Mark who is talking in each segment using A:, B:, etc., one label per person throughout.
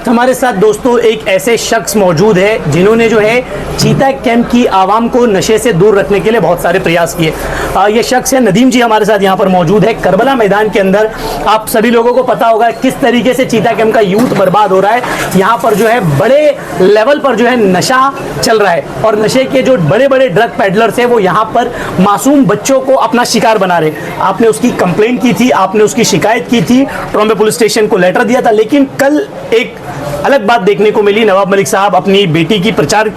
A: वक्त हमारे साथ दोस्तों एक ऐसे शख्स मौजूद है जिन्होंने जो है चीता कैंप की आवाम को नशे से दूर रखने के लिए बहुत सारे प्रयास किए। ये शख्स है नदीम जी, हमारे साथ यहाँ पर मौजूद है करबला मैदान के अंदर। आप सभी लोगों को पता होगा किस तरीके से चीता कैंप का यूथ बर्बाद हो रहा है। यहाँ पर जो है बड़े लेवल पर जो है नशा चल रहा है और नशे के जो बड़े बड़े ड्रग पेडलर्स है वो यहाँ पर मासूम बच्चों को अपना शिकार बना रहे। आपने उसकी कंप्लेंट की थी, आपने उसकी शिकायत की थी, ट्रॉम्बे पुलिस स्टेशन को लेटर दिया था। लेकिन कल एक अलग बात देखने को मिली। नवाब मलिक साहब अपनी बेटी की प्रचार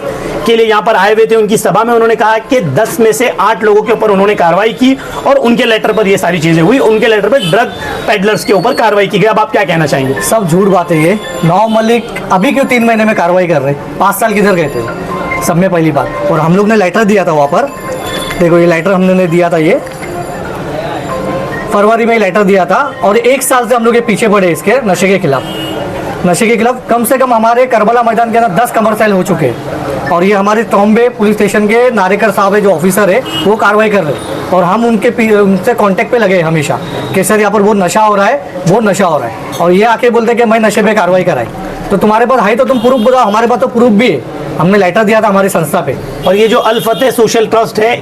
A: के लिए यहाँ पर आए हुए थे। उनकी सभा में उन्होंने कहा कि 10 में से 8 लोगों के ऊपर उन्होंने कार्रवाई की और उनके लेटर पर ये सारी चीजें हुई। उनके लेटर पर ड्रग पेडलर्स के ऊपर कार्रवाई की गई। अब आप क्या कहना चाहेंगे?
B: सब झूठ बात है ये। नवाब मलिक अभी क्यों 3 महीने में कार्रवाई कर रहे? 5 साल किधर गए थे? सब में पहली बात। और हम लोग ने लेटर दिया था वहाँ पर, देखो ये लेटर हमने दिया था, ये फरवरी में लेटर दिया था। और 1 साल से हम लोग ये पीछे पड़े इसके नशे के खिलाफ। कम से कम हमारे करबला मैदान के अंदर 10 कमर्शियल हो चुके हैं। और ये हमारे ट्रॉम्बे पुलिस स्टेशन के नारेकर साहब है जो ऑफिसर है वो कार्रवाई कर रहे हैं। और हम उनसे कांटेक्ट पे लगे हमेशा कि सर यहाँ पर बहुत नशा हो रहा है। और ये आके बोलते कि मैं नशे पे कार्रवाई कराई। तो तुम्हारे पास है तो तुम प्रूफ बताओ। हमारे पास तो प्रूफ भी है, हमने लेटर दिया था हमारी संस्था पे।
A: और ये जो अल फतेह सोशल ट्रस्ट है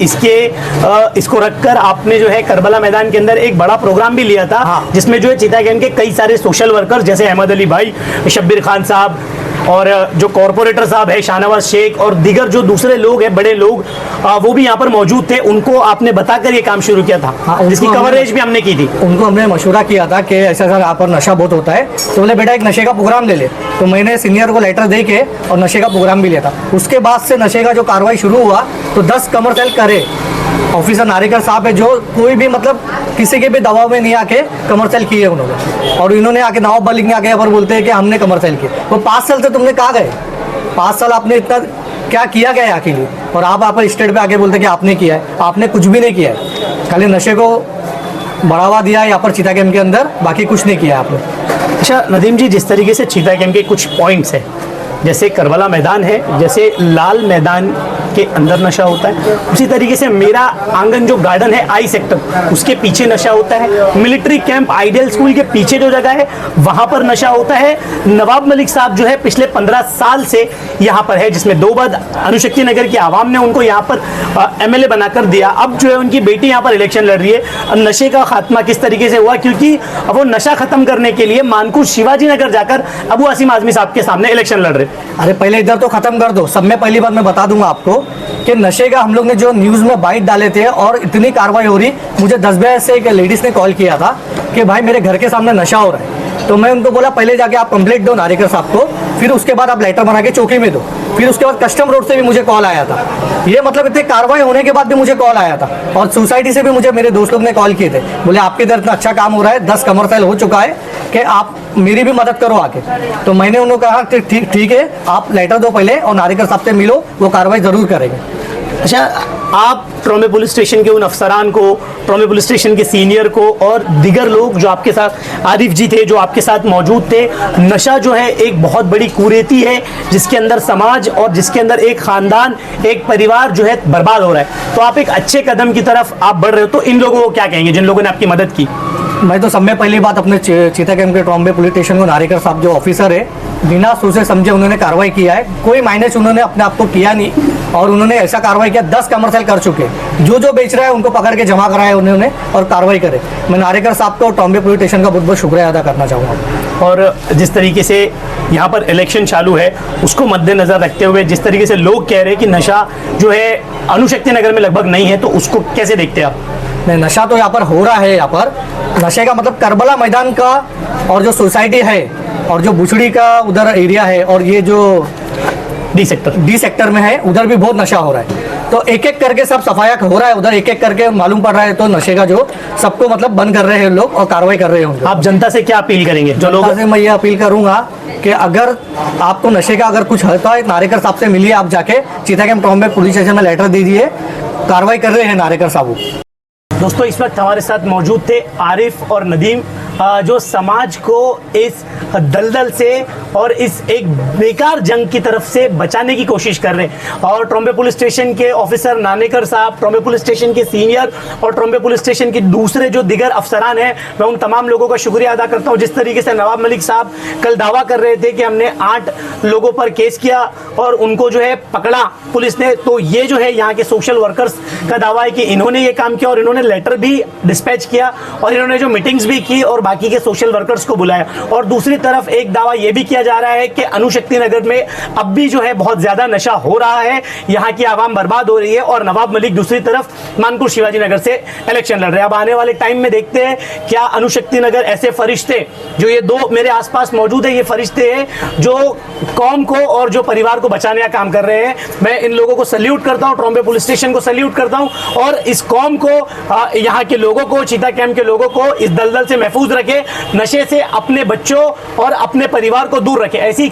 A: इसको रखकर आपने जो है करबला मैदान के अंदर एक बड़ा प्रोग्राम भी लिया था।
B: हाँ।
A: जिसमें जो है चीता कैंप के कई सारे सोशल वर्कर्स जैसे अहमद अली भाई, शब्बीर खान साहब और जो कॉरपोरेटर साहब है शाहनवाज शेख और दीगर जो दूसरे लोग हैं, बड़े लोग, वो भी यहाँ पर मौजूद थे। उनको आपने बताकर ये काम शुरू किया था।
B: हाँ,
A: जिसकी कवरेज भी हमने की थी।
B: उनको हमने मशवरा किया था कि ऐसा ऐसा यहाँ पर नशा बहुत होता है, तो बोले बेटा एक नशे का प्रोग्राम ले ले। तो मैंने सीनियर को लेटर दे के और नशे का प्रोग्राम भी लिया था। उसके बाद से नशे का जो कार्रवाई शुरू हुआ तो 10 कमर्शियल करे। ऑफिसर नारेकर साहब है जो कोई भी मतलब किसी के भी दबाव में नहीं आके कमर्शियल किए उन्होंने। और इन्होंने आके नवाब मलिक ने आके यहाँ पर बोलते हैं कि हमने कमर्शियल किए। वो 5 साल से तुमने कहाँ गए? 5 साल आपने इतना क्या किया गया यहाँ के लिए? और आप यहाँ पर स्टेट पे आके बोलते हैं कि आपने किया है। आपने कुछ भी नहीं किया है, खाली नशे को बढ़ावा दिया है यहाँ पर चीता कैंप के अंदर, बाकी कुछ नहीं किया है आपने।
A: अच्छा नदीम जी, जिस तरीके से चीता कैंप के कुछ पॉइंट्स हैं, जैसे करबला मैदान है, जैसे लाल मैदान के अंदर नशा होता है, उसी तरीके से मेरा आंगन जो गार्डन है आई सेक्टर उसके पीछे नशा होता है। मिलिट्री कैंप आइडियल स्कूल के पीछे जो जगह है वहां पर नशा होता है। नवाब मलिक साहब जो है पिछले 15 साल से यहाँ पर है, जिसमें 2 बार अणुशक्ति नगर की आवाम ने उनको यहाँ पर MLA बनाकर दिया। अब जो है उनकी बेटी यहाँ पर इलेक्शन लड़ रही है। नशे का खात्मा किस तरीके से हुआ? क्योंकि अब वो नशा खत्म करने के लिए मानकुश शिवाजी नगर जाकर अबू आसिम आजमी साहब के सामने इलेक्शन लड़ रहे।
B: अरे पहले इधर तो खत्म कर दो। सब में पहली बात मैं बता दूंगा आपको कि नशे का हम लोग ने जो न्यूज़ में बाइट डाले थे और इतनी कार्रवाई हो रही। मुझे 10 बजे से एक लेडीज़ ने कॉल किया था कि भाई मेरे घर के सामने नशा हो रहा है। तो मैं उनको बोला पहले जाके आप कंप्लेंट दो नारेकर साहब को, फिर उसके बाद आप लेटर बना के चौकी में दो। फिर उसके बाद कस्टम रोड से भी मुझे कॉल आया था। ये मतलब इतनी कार्रवाई होने के बाद भी मुझे कॉल आया था। और सोसाइटी से भी मुझे मेरे दोस्त लोग ने कॉल किए थे, बोले आपके इधर इतना अच्छा काम हो रहा है, 10 कमर्शियल हो चुका है कि आप मेरी भी मदद करो आके। तो मैंने उनको कहा ठीक है, आप लेटर दो पहले और नारेकर साहब से मिलो, वो कार्रवाई जरूर करेंगे।
A: अच्छा, आप ट्रॉम्बे पुलिस स्टेशन के उन अफसरान को, ट्रॉम्बे पुलिस स्टेशन के सीनियर को और दीगर लोग जो आपके साथ, आरिफ जी थे जो आपके साथ मौजूद थे, नशा जो है एक बहुत बड़ी कुरीति है जिसके अंदर समाज और जिसके अंदर एक खानदान, एक परिवार जो है बर्बाद हो रहा है। तो आप एक अच्छे कदम की तरफ आप बढ़ रहे हो, तो इन लोगों को क्या कहेंगे जिन लोगों ने आपकी मदद की?
B: मैं तो सब में पहली बात अपने चीता कैंप के ट्रॉम्बे पुलिस स्टेशन को नारेकर साहब जो ऑफिसर है बिना सोचे समझे उन्होंने कार्रवाई किया है। कोई माइनस उन्होंने अपने आप को किया नहीं और उन्होंने ऐसा कार्रवाई किया। 10 कमर्शियल कर चुके, जो बेच रहा है उनको पकड़ के जमा कराया उन्होंने और कार्रवाई करे। मैं नारेकर साहब को ट्रॉम्बे पुलिस स्टेशन का बहुत बहुत शुक्रिया अदा करना चाहूँगा।
A: और जिस तरीके से यहाँ पर इलेक्शन चालू है उसको मद्देनजर रखते हुए जिस तरीके से लोग कह रहे हैं कि नशा जो है अणुशक्ति नगर में लगभग नहीं है, तो उसको कैसे देखते हैं आप?
B: नहीं, नशा तो यहाँ पर हो रहा है। यहाँ पर नशे का मतलब करबला मैदान का और जो सोसाइटी है और जो बुचड़ी का उधर एरिया है और ये जो डी सेक्टर में है उधर भी बहुत नशा हो रहा है। तो एक एक करके सब सफाया हो रहा है उधर, एक एक करके मालूम पड़ रहा है। तो नशे का जो सबको मतलब बंद कर रहे हैं लोग और कार्रवाई कर रहे होंगे।
A: आप जनता से क्या अपील करेंगे? जो लोग
B: से मैं ये अपील करूंगा कि अगर आपको नशे का अगर कुछ होता है नारेकर साहब से मिलिए, आप जाके चीता कैंप ट्रॉम्बे पुलिस स्टेशन में लेटर दीजिए, कार्रवाई कर रहे हैं नारेकर साहब।
A: दोस्तों इस वक्त हमारे साथ मौजूद थे आरिफ और नदीम, जो समाज को इस दलदल से और इस एक बेकार जंग की तरफ से बचाने की कोशिश कर रहे हैं। और ट्रॉम्बे पुलिस स्टेशन के ऑफिसर नानेकर साहब, ट्रॉम्बे पुलिस स्टेशन के सीनियर और ट्रॉम्बे पुलिस स्टेशन के दूसरे जो दिगर अफसरान हैं, मैं उन तमाम लोगों का शुक्रिया अदा करता हूं। जिस तरीके से नवाब मलिक साहब कल दावा कर रहे थे कि हमने 8 लोगों पर केस किया और उनको जो है पकड़ा पुलिस ने, तो ये जो है यहाँ के सोशल वर्कर्स का दावा है कि इन्होंने ये काम किया और इन्होंने लेटर भी डिस्पैच किया और इन्होंने जो मीटिंग्स भी की और बाकी के सोशल वर्कर्स को बुलाया। और दूसरी तरफ एक दावा यह भी किया जा रहा है कि अनुशक्ति नगर में अब भी जो है बहुत ज्यादा नशा हो रहा है, यहाँ की आवाम बर्बाद हो रही है और नवाब मलिक दूसरी तरफ मानपुर शिवाजी नगर से इलेक्शन लड़ रहे हैं। अब आने वाले टाइम में देखते हैं क्या अनुशक्ति नगर ऐसे फरिश्ते जो ये 2 मेरे आसपास मौजूद है, ये फरिश्ते हैं जो कौम को और जो परिवार को बचाने का काम कर रहे हैं। मैं इन लोगों को सल्यूट करता हूं, ट्रॉम्बे पुलिस स्टेशन को सल्यूट करता हूं और इस कौम को, यहाँ के लोगों को, चीता कैंप के लोगों को इस दलदल से महफूज रखे, नशे से अपने बच्चों और अपने परिवार को दूर रखे। ऐसी